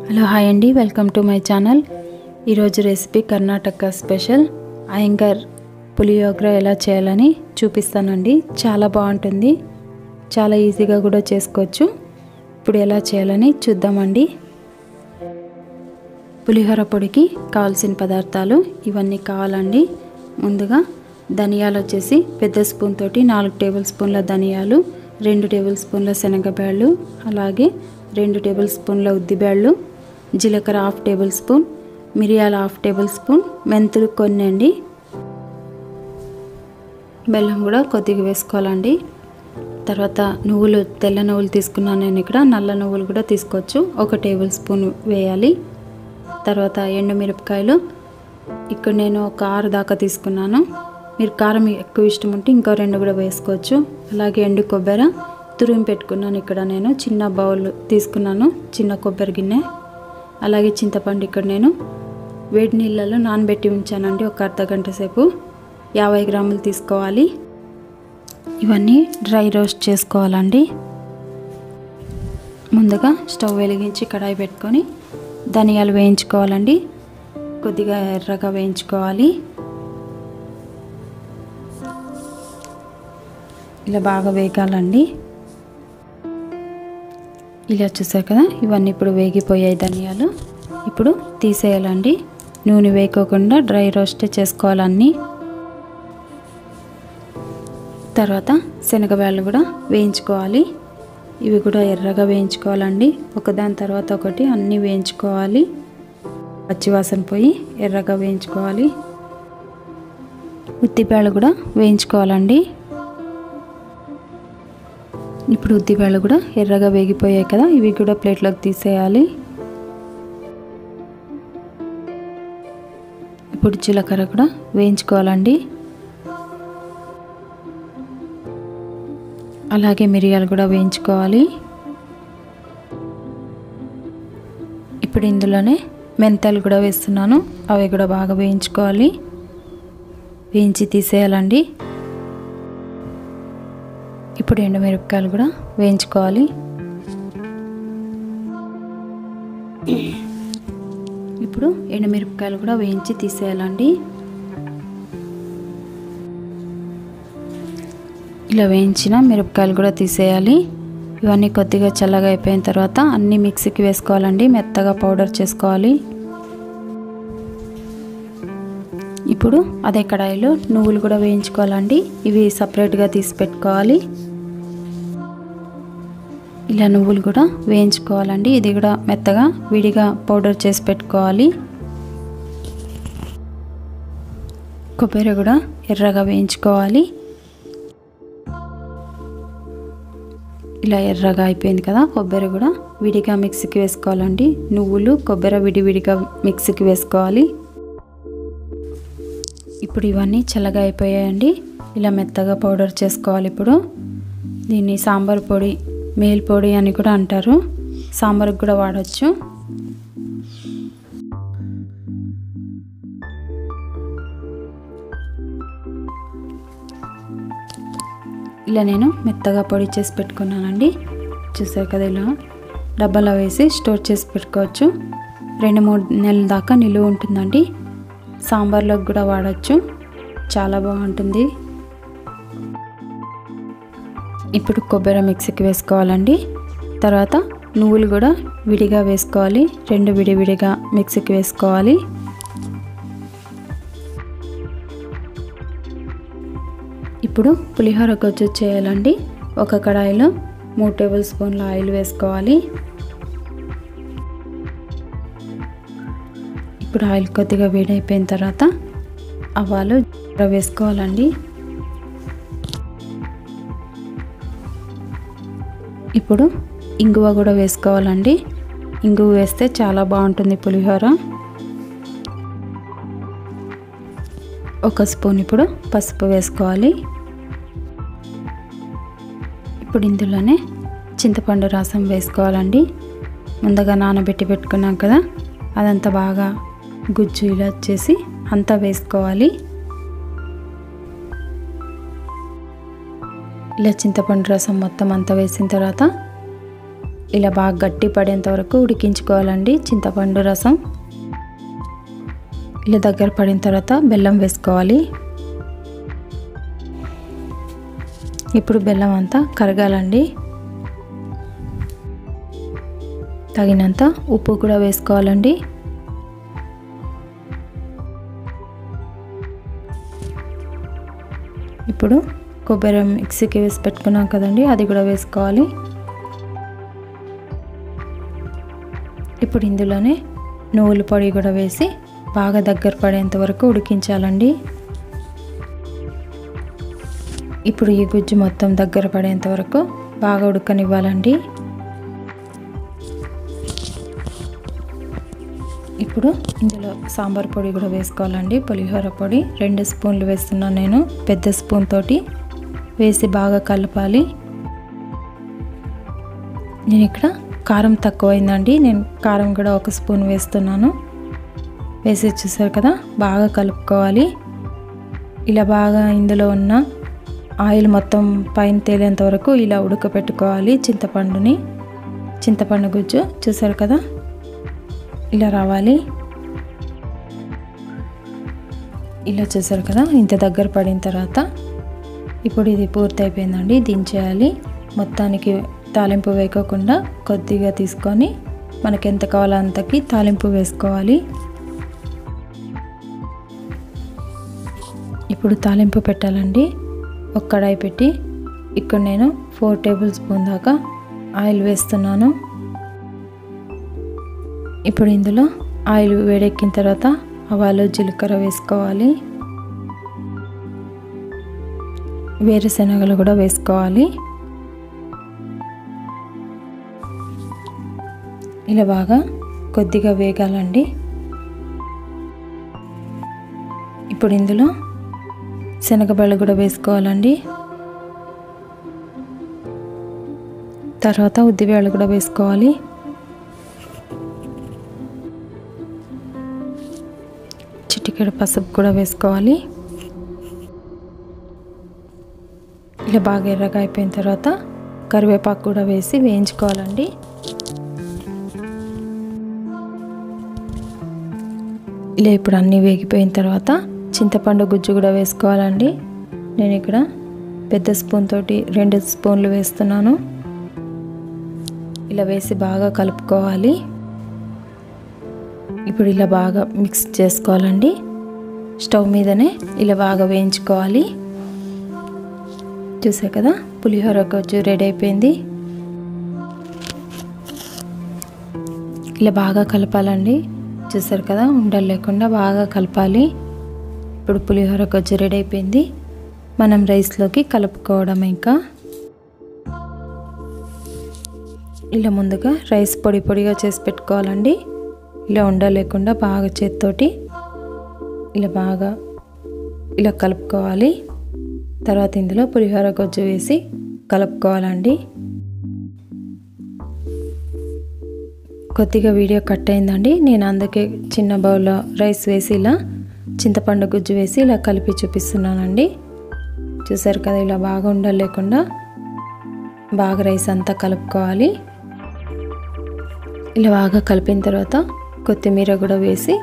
Hello hi అండి, welcome to my channel. ఈరోజు recipe Karnataka special Iyengar పులియోగ్ర ఎలా చేయాలని చూపిస్తానండి. చాలా బాగుంటుంది, చాలా ఈజీగా కూడా చేసుకోవచ్చు. ఇప్పుడు ఎలా చేయాలని చూద్దామండి. పులిహోర పొడికి కావాల్సిన పదార్థాలు ఇవన్నీ కావాలండి. ముందుగా ధనియాలు వచ్చేసి పెద్ద స్పూన్ తోటి 4 టేబుల్ స్పూన్ల ధనియాలు, 2 టేబుల్ స్పూన్ల శనగబ్యాళ్ళు, అలాగే 2 టేబుల్ స్పూన్ల ఉద్దిబ్యాళ్ళు, జీలకర్ర 1/2 టేబుల్ స్పూన్, మిరియాలు 1/2 టేబుల్ స్పూన్, మెంతులు కొన్ని అండి. బెల్లం కూడా కొద్దిగా వేసుకోవాలండి. తర్వాత నువ్వులు, తెల్ల నువ్వులు తీసుకున్నాను నేను ఇక్కడ. నల్ల నువ్వులు కూడా తీసుకోవచ్చు, 1 టేబుల్ స్పూన్ వేయాలి. తర్వాత ఎండుమిరపకాయలు ఇక్కడ నేను ఒక 6 దాకా తీసుకున్నాను. మీరు కారం ఎక్కువ ఇష్టం ఉంటే ఇంకో 2 కూడా వేసుకోవచ్చు. అలాగే ఎండు కొబ్బరి తురిమి పెట్టుకున్నాను ఇక్కడ నేను. చిన్న బౌల్ తీసుకున్నాను, చిన్న కొబ్బరి గిన్నె. అలాగే చింతపండు ఇక్కడ నేను వేడి నీళ్ళలో నానబెట్టి ఉంచానండి ఒక అర్ధగంట సేపు. 50 గ్రాములు తీసుకోవాలి. ఇవన్నీ డ్రై రోస్ట్ చేసుకోవాలండి. ముందుగా స్టవ్ వెలిగించి కడాయి పెట్టుకొని ధనియాలు వేయించుకోవాలండి. కొద్దిగా ఎర్రగా వేయించుకోవాలి. ఇలా బాగా వేగాలండి. ఇలా చూసారు కదా, ఇవన్నీ ఇప్పుడు వేగిపోయాయి ధనియాలు. ఇప్పుడు తీసేయాలండి. నూనె వేయకోకుండా డ్రై రోస్ట్ చేసుకోవాలన్నీ. తర్వాత శనగబ్యాళ్ళు కూడా వేయించుకోవాలి. ఇవి కూడా ఎర్రగా వేయించుకోవాలండి. ఒకదాని తర్వాత ఒకటి అన్నీ వేయించుకోవాలి. పచ్చివాసన పోయి ఎర్రగా వేయించుకోవాలి. ఉద్దిబ్యాళ్ళు కూడా వేయించుకోవాలండి. ఇప్పుడు ఉద్దిబ్యాళ్ళు కూడా ఎర్రగా వేగిపోయాయి కదా, ఇవి కూడా ప్లేట్లోకి తీసేయాలి. ఇప్పుడు జీలకర్ర కూడా వేయించుకోవాలండి. అలాగే మిరియాలు కూడా వేయించుకోవాలి. ఇప్పుడు ఇందులోనే మెంతాలు కూడా వేస్తున్నాను, అవి కూడా బాగా వేయించుకోవాలి. వేయించి తీసేయాలండి. ఇప్పుడు ఎండుమిరపకాయలు కూడా వేయించుకోవాలి. ఇప్పుడు ఎండుమిరపకాయలు కూడా వేయించి తీసేయాలండి. ఇలా వేయించిన మిరపకాయలు కూడా తీసేయాలి. ఇవన్నీ కొద్దిగా చల్లగా అయిపోయిన తర్వాత అన్నీ మిక్సీకి వేసుకోవాలండి. మెత్తగా పౌడర్ చేసుకోవాలి. ఇప్పుడు అదే కడాయిలో నువ్వులు కూడా వేయించుకోవాలండి. ఇవి సపరేట్గా తీసి పెట్టుకోవాలి. ఇలా నువ్వులు కూడా వేయించుకోవాలండి. ఇది కూడా మెత్తగా విడిగా పౌడర్ చేసి పెట్టుకోవాలి. కొబ్బరి కూడా ఎర్రగా వేయించుకోవాలి. ఇలా ఎర్రగా అయిపోయింది కదా, కొబ్బరి కూడా విడిగా మిక్సీకి వేసుకోవాలండి. నువ్వులు, కొబ్బరి విడివిడిగా మిక్సీకి వేసుకోవాలి. ఇప్పుడు ఇవన్నీ చల్లగా అయిపోయాయండి. ఇలా మెత్తగా పౌడర్ చేసుకోవాలి. ఇప్పుడు దీన్ని సాంబార్ పొడి, మేల్ పొడి అని కూడా అంటారు. సాంబార్కి కూడా వాడచ్చు. ఇలా నేను మెత్తగా పొడి చేసి పెట్టుకున్నానండి. చూసారు కదా, ఇలా డబ్బాలో వేసి స్టోర్ చేసి పెట్టుకోవచ్చు. 2-3 నెలల దాకా నిలువ ఉంటుందండి. సాంబార్లోకి కూడా వాడచ్చు, చాలా బాగుంటుంది. ఇప్పుడు కొబ్బరి మిక్సీకి వేసుకోవాలండి. తర్వాత నువ్వులు కూడా విడిగా వేసుకోవాలి. 2 విడివిడిగా మిక్సీకి వేసుకోవాలి. ఇప్పుడు పులిహోర గొజ్జు చేయాలండి. ఒక కడాయిలో 3 టేబుల్ స్పూన్ల ఆయిల్ వేసుకోవాలి. ఇప్పుడు ఆయిల్ కొద్దిగా వేడైపోయిన తర్వాత ఆవాలు వేసుకోవాలండి. ఇప్పుడు ఇంగువ కూడా వేసుకోవాలండి. ఇంగువ వేస్తే చాలా బాగుంటుంది పులిహోర. 1 స్పూన్ ఇప్పుడు పసుపు వేసుకోవాలి. ఇప్పుడు ఇందులోనే చింతపండు రసం వేసుకోవాలండి. ముందుగా నానబెట్టి పెట్టుకున్నాం కదా, అదంతా బాగా గుజ్జు ఇలా చేసి అంతా వేసుకోవాలి. ఇలా చింతపండు రసం మొత్తం అంతా వేసిన తర్వాత ఇలా బాగా గట్టి పడేంత వరకు ఉడికించుకోవాలండి చింతపండు రసం. ఇలా దగ్గర పడిన తర్వాత బెల్లం వేసుకోవాలి. ఇప్పుడు బెల్లం అంతా కరగాలండి. తగినంత ఉప్పు కూడా వేసుకోవాలండి. ఇప్పుడు కొబ్బరి మిక్సీకి వేసి పెట్టుకున్నాం కదండి, అది కూడా వేసుకోవాలి. ఇప్పుడు ఇందులోనే నువ్వుల పొడి కూడా వేసి బాగా దగ్గర పడేంత వరకు ఉడికించాలండి. ఇప్పుడు ఈ గుజ్జు మొత్తం దగ్గర పడేంత వరకు బాగా ఉడకనివ్వాలండి. ఇప్పుడు ఇందులో సాంబార్ పొడి కూడా వేసుకోవాలండి. పులిహోర పొడి 2 స్పూన్లు వేస్తున్నాను నేను, పెద్ద స్పూన్ తోటి వేసి బాగా కలపాలి. నేను ఇక్కడ కారం తక్కువైందండి, నేను కారం కూడా 1 స్పూన్ వేస్తున్నాను. వేసి చూసారు కదా, బాగా కలుపుకోవాలి. ఇలా బాగా ఇందులో ఉన్న ఆయిల్ మొత్తం పైన తేలేంత వరకు ఇలా ఉడకపెట్టుకోవాలి. చింతపండు గుజ్జు చూసారు కదా, ఇలా రావాలి. ఇలా చూసారు కదా, ఇంత దగ్గర పడిన తర్వాత ఇప్పుడు ఇది పూర్తి అయిపోయిందండి, దించేయాలి. మొత్తానికి తాలింపు వేయకుండా కొద్దిగా తీసుకొని మనకి ఎంత కావాలో అంతకి తాలింపు వేసుకోవాలి. ఇప్పుడు తాలింపు పెట్టాలండి. ఒక కడాయి పెట్టి ఇక్కడ నేను 4 టేబుల్ స్పూన్ దాకా ఆయిల్ వేస్తున్నాను. ఇప్పుడు ఇందులో ఆయిల్ వేడెక్కిన తర్వాత ఆవాలు జీలకర్ర వేసుకోవాలి. వేరుశనగలు కూడా వేసుకోవాలి. ఇలా బాగా కొద్దిగా వేగాలండి. ఇప్పుడు ఇందులో శనగబళ్ళు కూడా వేసుకోవాలండి. తర్వాత ఉద్దిబేళ్ళు కూడా వేసుకోవాలి. చిటికెడు పసుపు కూడా వేసుకోవాలి. ఇలా బాగా ఎర్రగా అయిపోయిన తర్వాత కరివేపాకు కూడా వేసి వేయించుకోవాలండి. ఇలా ఇప్పుడు అన్నీ వేగిపోయిన తర్వాత చింతపండు గుజ్జు కూడా వేసుకోవాలండి. నేను ఇక్కడ పెద్ద స్పూన్ తోటి 2 స్పూన్లు వేస్తున్నాను. ఇలా వేసి బాగా కలుపుకోవాలి. ఇప్పుడు ఇలా బాగా మిక్స్ చేసుకోవాలండి. స్టవ్ మీదనే ఇలా బాగా వేయించుకోవాలి. చూసారు కదా, పులిహోర గొజ్జు రెడీ అయిపోయింది. ఇలా బాగా కలపాలండి. చూసారు కదా, ఉండలు లేకుండా బాగా కలపాలి. ఇప్పుడు పులిహోర గొజ్జు రెడీ అయిపోయింది. మనం రైస్లోకి కలుపుకోవడం. ఇంకా ఇలా ముందుగా రైస్ పొడి పొడిగా చేసి పెట్టుకోవాలండి. ఇలా ఉండలేకుండా బాగా చేత్తోటి ఇలా బాగా ఇలా కలుపుకోవాలి. తర్వాత ఇందులో పులిహోర గొజ్జు వేసి కలుపుకోవాలండి. కొద్దిగా వీడియో కట్ అయిందండి, నేను అందుకే చిన్న బౌల్లో రైస్ వేసి ఇలా చింతపండు గుజ్జు వేసి ఇలా కలిపి చూపిస్తున్నానండి. చూసారు కదా, ఇలా బాగా ఉండలేకుండా బాగా రైస్ అంతా కలుపుకోవాలి. ఇలా బాగా కలిపిన తర్వాత కొత్తిమీర కూడా వేసి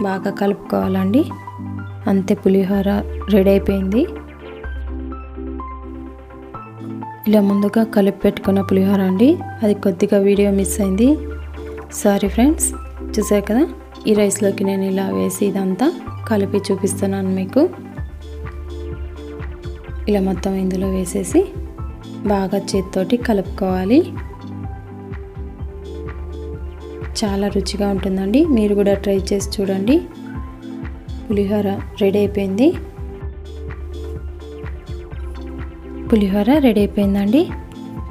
బాగా కలుపుకోవాలండి. అంతే, పులిహోర రెడీ అయిపోయింది. ఇలా ముందుగా కలిపి పెట్టుకున్న పులిహోర అండి, అది కొద్దిగా వీడియో మిస్ అయింది, సారీ ఫ్రెండ్స్. చూసారు కదా, ఈ రైస్లోకి నేను ఇలా వేసి ఇదంతా కలిపి చూపిస్తున్నాను మీకు. ఇలా మొత్తం ఇందులో వేసేసి బాగా చేత్తోటి కలుపుకోవాలి. చాలా రుచిగా ఉంటుందండి, మీరు కూడా ట్రై చేసి చూడండి. పులిహోర రెడీ అయిపోయింది. పులిహోర రెడీ అయిపోయిందండి.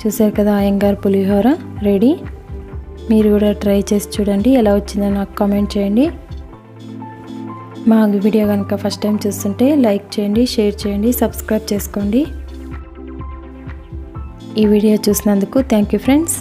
చూసారు కదా, అయ్యంగార్ పులిహోర రెడీ. మీరు కూడా ట్రై చేసి చూడండి, ఎలా వచ్చిందో నాకు కామెంట్ చేయండి. మా వీడియో కనుక ఫస్ట్ టైం చూస్తుంటే లైక్ చేయండి, షేర్ చేయండి, సబ్స్క్రైబ్ చేసుకోండి. ఈ వీడియో చూసినందుకు థ్యాంక్ యూ ఫ్రెండ్స్.